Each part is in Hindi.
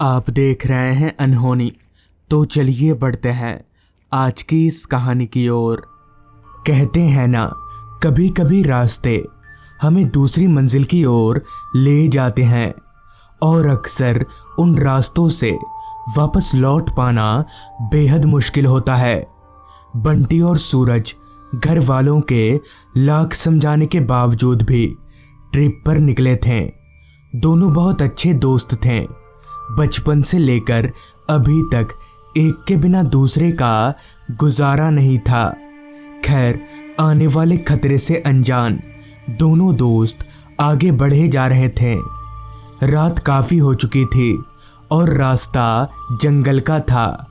आप देख रहे हैं अनहोनी। तो चलिए बढ़ते हैं आज की इस कहानी की ओर। कहते हैं ना, कभी कभी रास्ते हमें दूसरी मंजिल की ओर ले जाते हैं और अक्सर उन रास्तों से वापस लौट पाना बेहद मुश्किल होता है। बंटी और सूरज घर वालों के लाख समझाने के बावजूद भी ट्रिप पर निकले थे। दोनों बहुत अच्छे दोस्त थे। बचपन से लेकर अभी तक एक के बिना दूसरे का गुजारा नहीं था। खैर, आने वाले खतरे से अनजान दोनों दोस्त आगे बढ़े जा रहे थे। रात काफ़ी हो चुकी थी और रास्ता जंगल का था।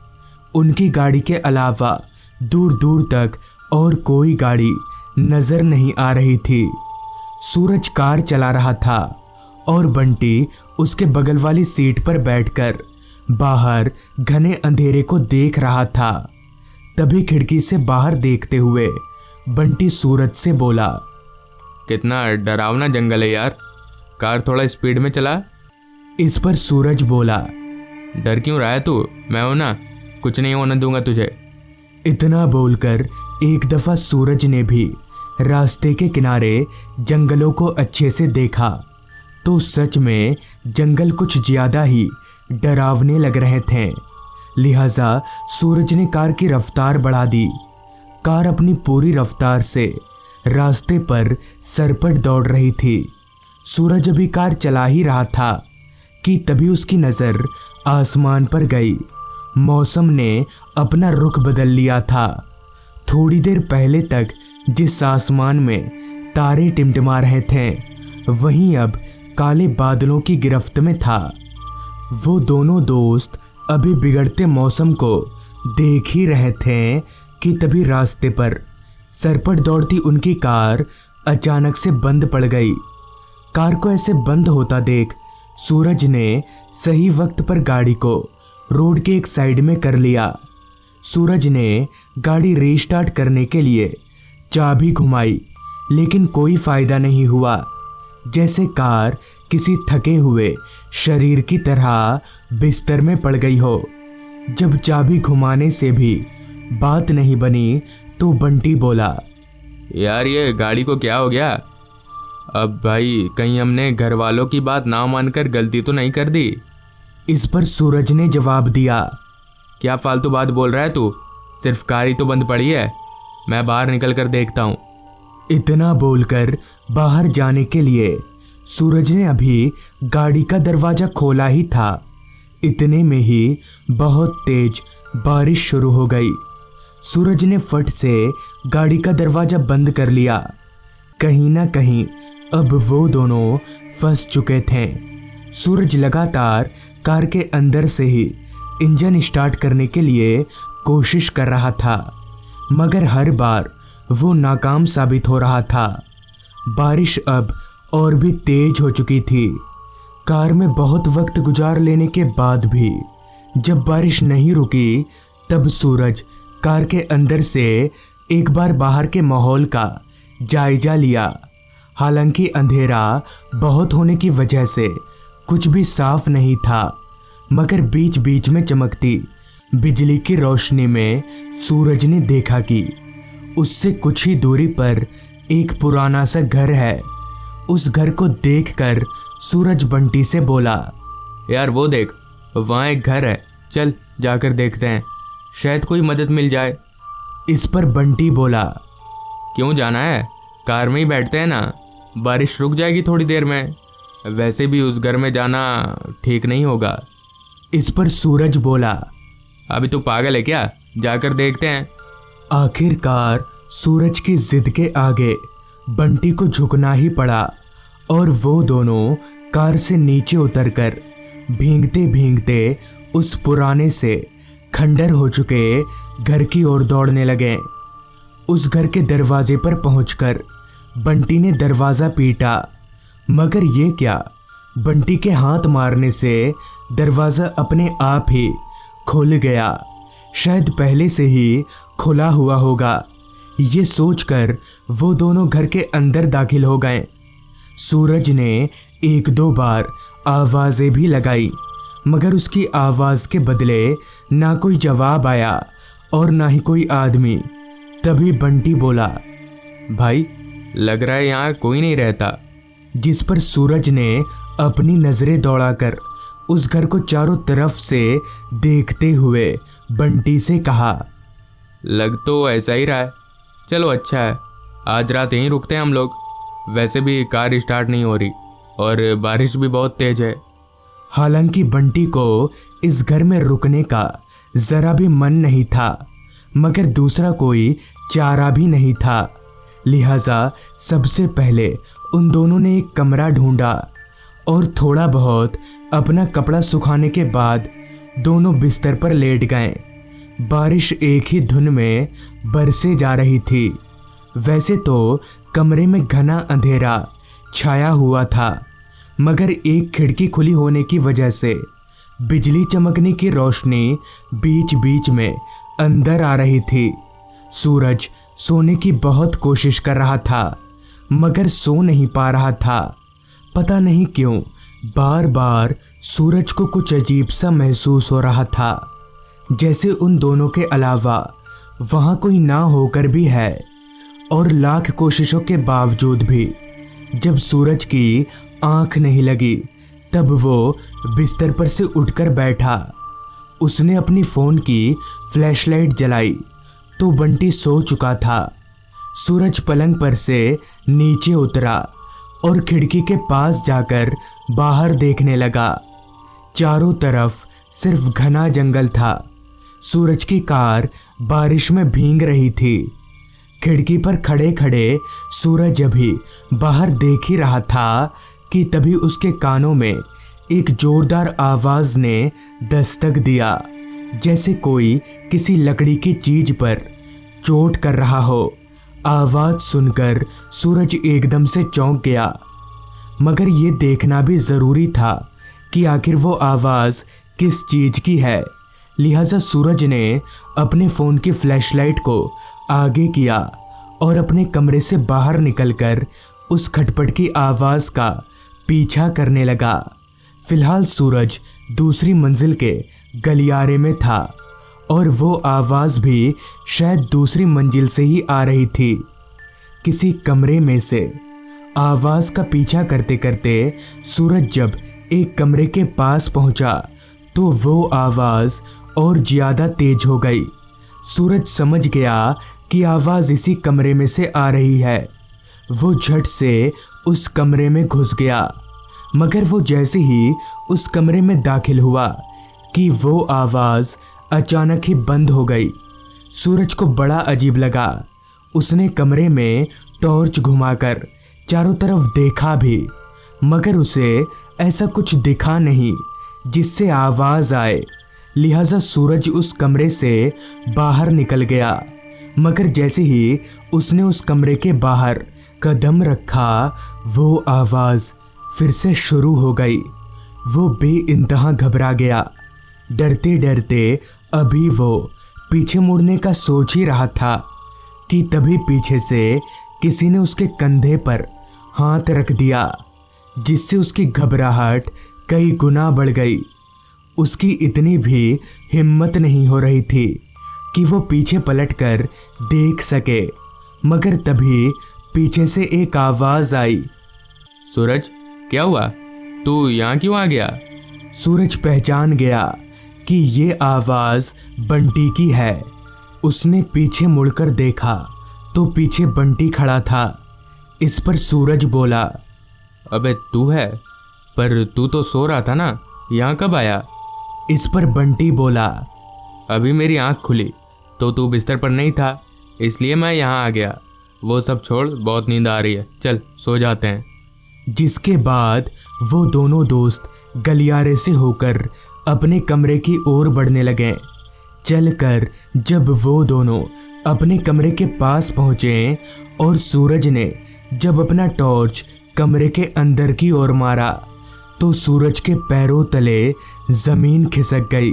उनकी गाड़ी के अलावा दूर दूर तक और कोई गाड़ी नज़र नहीं आ रही थी। सूरज कार चला रहा था और बंटी उसके बगल वाली सीट पर बैठकर बाहर घने अंधेरे को देख रहा था। तभी खिड़की से बाहर देखते हुए बंटी सूरज से बोला, कितना डरावना जंगल है यार, कार थोड़ा स्पीड में चला। इस पर सूरज बोला, डर क्यों रहा है तू? मैं हूं ना, कुछ नहीं होने दूंगा तुझे। इतना बोलकर एक दफा सूरज ने भी रास्ते के किनारे जंगलों को अच्छे से देखा तो सच में जंगल कुछ ज्यादा ही डरावने लग रहे थे। लिहाजा सूरज ने कार की रफ्तार बढ़ा दी। कार अपनी पूरी रफ्तार से रास्ते पर सरपट दौड़ रही थी। सूरज अभी कार चला ही रहा था कि तभी उसकी नज़र आसमान पर गई। मौसम ने अपना रुख बदल लिया था। थोड़ी देर पहले तक जिस आसमान में तारे टिमटिमा रहे थे, वहीं अब काले बादलों की गिरफ्त में था। वो दोनों दोस्त अभी बिगड़ते मौसम को देख ही रहे थे कि तभी रास्ते पर सरपट दौड़ती उनकी कार अचानक से बंद पड़ गई। कार को ऐसे बंद होता देख सूरज ने सही वक्त पर गाड़ी को रोड के एक साइड में कर लिया। सूरज ने गाड़ी रीस्टार्ट करने के लिए चाबी घुमाई, लेकिन कोई फायदा नहीं हुआ। जैसे कार किसी थके हुए शरीर की तरह बिस्तर में पड़ गई हो। जब चाबी घुमाने से भी बात नहीं बनी तो बंटी बोला, यार ये गाड़ी को क्या हो गया? अब भाई कहीं हमने घर वालों की बात ना मानकर गलती तो नहीं कर दी? इस पर सूरज ने जवाब दिया, क्या फालतू बात बोल रहा है तू? सिर्फ कार ही तो बंद पड़ी है, मैं बाहर निकल कर देखता हूँ। इतना बोलकर बाहर जाने के लिए सूरज ने अभी गाड़ी का दरवाज़ा खोला ही था। इतने में ही बहुत तेज बारिश शुरू हो गई। सूरज ने फट से गाड़ी का दरवाज़ा बंद कर लिया। कहीं ना कहीं अब वो दोनों फंस चुके थे। सूरज लगातार कार के अंदर से ही इंजन स्टार्ट करने के लिए कोशिश कर रहा था, मगर हर बार वो नाकाम साबित हो रहा था। बारिश अब और भी तेज हो चुकी थी। कार में बहुत वक्त गुजार लेने के बाद भी जब बारिश नहीं रुकी, तब सूरज कार के अंदर से एक बार बाहर के माहौल का जायजा लिया। हालांकि अंधेरा बहुत होने की वजह से कुछ भी साफ नहीं था, मगर बीच बीच में चमकती बिजली की रोशनी में सूरज ने देखा कि उससे कुछ ही दूरी पर एक पुराना सा घर है। उस घर को देखकर सूरज बंटी से बोला, यार वो देख, वहाँ एक घर है, चल जाकर देखते हैं, शायद कोई मदद मिल जाए। इस पर बंटी बोला, क्यों जाना है, कार में ही बैठते हैं ना, बारिश रुक जाएगी थोड़ी देर में। वैसे भी उस घर में जाना ठीक नहीं होगा। इस पर सूरज बोला, अभी तू पागल है क्या, जाकर देखते हैं। आखिरकार सूरज की जिद के आगे बंटी को झुकना ही पड़ा और वो दोनों कार से नीचे उतरकर भीगते भीगते उस पुराने से खंडर हो चुके घर की ओर दौड़ने लगे। उस घर के दरवाजे पर पहुंचकर बंटी ने दरवाज़ा पीटा, मगर ये क्या, बंटी के हाथ मारने से दरवाज़ा अपने आप ही खुल गया। शायद पहले से ही खुला हुआ होगा। ये सोचकर वो दोनों घर के अंदर दाखिल हो गए। सूरज ने एक दो बार आवाज़ें भी लगाई, मगर उसकी आवाज़ के बदले ना कोई जवाब आया और ना ही कोई आदमी। तभी बंटी बोला, भाई लग रहा है यहाँ कोई नहीं रहता। जिस पर सूरज ने अपनी नज़रें दौड़ाकर उस घर को चारों तरफ से देखते हुए बंटी से कहा, लग तो ऐसा ही रहा है। चलो अच्छा है, आज रात यहीं रुकते हैं हम लोग। वैसे भी कार स्टार्ट नहीं हो रही और बारिश भी बहुत तेज है। हालांकि बंटी को इस घर में रुकने का ज़रा भी मन नहीं था, मगर दूसरा कोई चारा भी नहीं था। लिहाजा सबसे पहले उन दोनों ने एक कमरा ढूंढा और थोड़ा बहुत अपना कपड़ा सुखाने के बाद दोनों बिस्तर पर लेट गए। बारिश एक ही धुन में बरसे जा रही थी। वैसे तो कमरे में घना अंधेरा छाया हुआ था, मगर एक खिड़की खुली होने की वजह से बिजली चमकने की रोशनी बीच बीच में अंदर आ रही थी। सूरज सोने की बहुत कोशिश कर रहा था, मगर सो नहीं पा रहा था। पता नहीं क्यों बार बार सूरज को कुछ अजीब सा महसूस हो रहा था, जैसे उन दोनों के अलावा वहाँ कोई ना होकर भी है। और लाख कोशिशों के बावजूद भी जब सूरज की आंख नहीं लगी, तब वो बिस्तर पर से उठकर बैठा। उसने अपनी फ़ोन की फ्लैशलाइट जलाई तो बंटी सो चुका था। सूरज पलंग पर से नीचे उतरा और खिड़की के पास जाकर बाहर देखने लगा। चारों तरफ सिर्फ घना जंगल था। सूरज की कार बारिश में भीग रही थी। खिड़की पर खड़े खड़े सूरज अभी बाहर देख ही रहा था कि तभी उसके कानों में एक जोरदार आवाज़ ने दस्तक दिया, जैसे कोई किसी लकड़ी की चीज पर चोट कर रहा हो। आवाज़ सुनकर सूरज एकदम से चौंक गया, मगर ये देखना भी ज़रूरी था कि आखिर वो आवाज़ किस चीज़ की है। लिहाजा सूरज ने अपने फ़ोन की फ्लैशलाइट को आगे किया और अपने कमरे से बाहर निकलकर उस खटपट की आवाज़ का पीछा करने लगा। फिलहाल सूरज दूसरी मंजिल के गलियारे में था और वो आवाज़ भी शायद दूसरी मंजिल से ही आ रही थी। किसी कमरे में से आवाज़ का पीछा करते करते सूरज जब एक कमरे के पास पहुंचा तो वो आवाज़ और ज़्यादा तेज हो गई। सूरज समझ गया कि आवाज़ इसी कमरे में से आ रही है। वो झट से उस कमरे में घुस गया, मगर वो जैसे ही उस कमरे में दाखिल हुआ कि वो आवाज़ अचानक ही बंद हो गई। सूरज को बड़ा अजीब लगा। उसने कमरे में टॉर्च घुमाकर चारों तरफ देखा भी, मगर उसे ऐसा कुछ दिखा नहीं जिससे आवाज़ आए। लिहाजा सूरज उस कमरे से बाहर निकल गया, मगर जैसे ही उसने उस कमरे के बाहर कदम रखा वो आवाज़ फिर से शुरू हो गई। वो बेइंतहा घबरा गया। डरते डरते अभी वो पीछे मुड़ने का सोच ही रहा था कि तभी पीछे से किसी ने उसके कंधे पर हाथ रख दिया, जिससे उसकी घबराहट कई गुना बढ़ गई। उसकी इतनी भी हिम्मत नहीं हो रही थी कि वो पीछे पलटकर देख सके, मगर तभी पीछे से एक आवाज़ आई, सूरज क्या हुआ, तू यहाँ क्यों आ गया? सूरज पहचान गया कि ये आवाज़ बंटी की है। उसने पीछे मुड़कर देखा तो पीछे बंटी खड़ा था। इस पर सूरज बोला, अबे तू है, पर तू तो सो रहा था ना, यहाँ कब आया? इस पर बंटी बोला, अभी मेरी आँख खुली तो तू बिस्तर पर नहीं था, इसलिए मैं यहाँ आ गया। वो सब छोड़, बहुत नींद आ रही है, चल सो जाते हैं। जिसके बाद वो दोनों दोस्त गलियारे से होकर अपने कमरे की ओर बढ़ने लगे। चलकर जब वो दोनों अपने कमरे के पास पहुँचे और सूरज ने जब अपना टॉर्च कमरे के अंदर की ओर मारा तो सूरज के पैरों तले ज़मीन खिसक गई।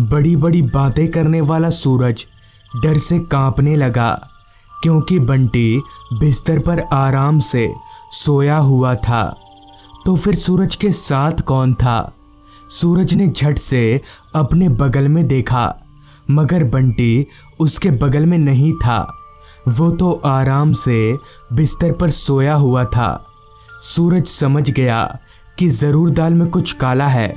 बड़ी बड़ी बातें करने वाला सूरज डर से कांपने लगा, क्योंकि बंटी बिस्तर पर आराम से सोया हुआ था। तो फिर सूरज के साथ कौन था? सूरज ने झट से अपने बगल में देखा, मगर बंटी उसके बगल में नहीं था। वो तो आराम से बिस्तर पर सोया हुआ था। सूरज समझ गया कि ज़रूर दाल में कुछ काला है,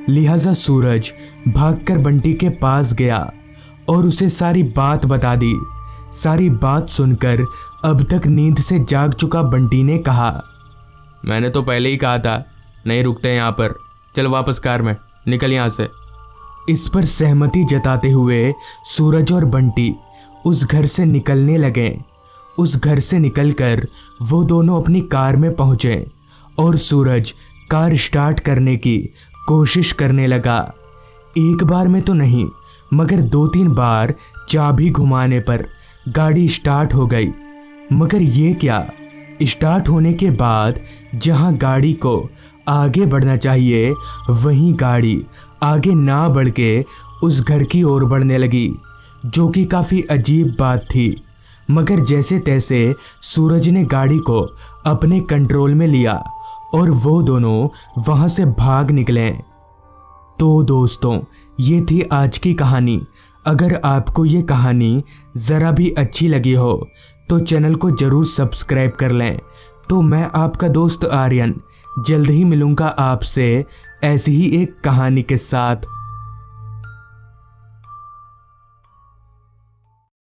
लिहाजा सूरज भागकर बंटी के पास गया और उसे सारी बात बता दी। सारी बात सुनकर अब तक नींद से जाग चुका बंटी ने कहा, मैंने तो पहले ही कहा था नहीं रुकते यहाँ पर, चल वापस कार में, निकल यहाँ से। इस पर सहमति जताते हुए सूरज और बंटी उस घर से निकलने लगे। उस घर से निकलकर वो दोनों अपनी कार में पहुंचे और सूरज कार स्टार्ट करने की कोशिश करने लगा। एक बार में तो नहीं, मगर 2-3 बार चाबी घुमाने पर गाड़ी स्टार्ट हो गई। मगर ये क्या, स्टार्ट होने के बाद जहां गाड़ी को आगे बढ़ना चाहिए वहीं गाड़ी आगे ना बढ़ के उस घर की ओर बढ़ने लगी, जो कि काफ़ी अजीब बात थी। मगर जैसे तैसे सूरज ने गाड़ी को अपने कंट्रोल में लिया और वो दोनों वहाँ से भाग निकले। तो दोस्तों, ये थी आज की कहानी। अगर आपको ये कहानी ज़रा भी अच्छी लगी हो तो चैनल को ज़रूर सब्सक्राइब कर लें। तो मैं आपका दोस्त आर्यन जल्द ही मिलूँगा आपसे ऐसी ही एक कहानी के साथ।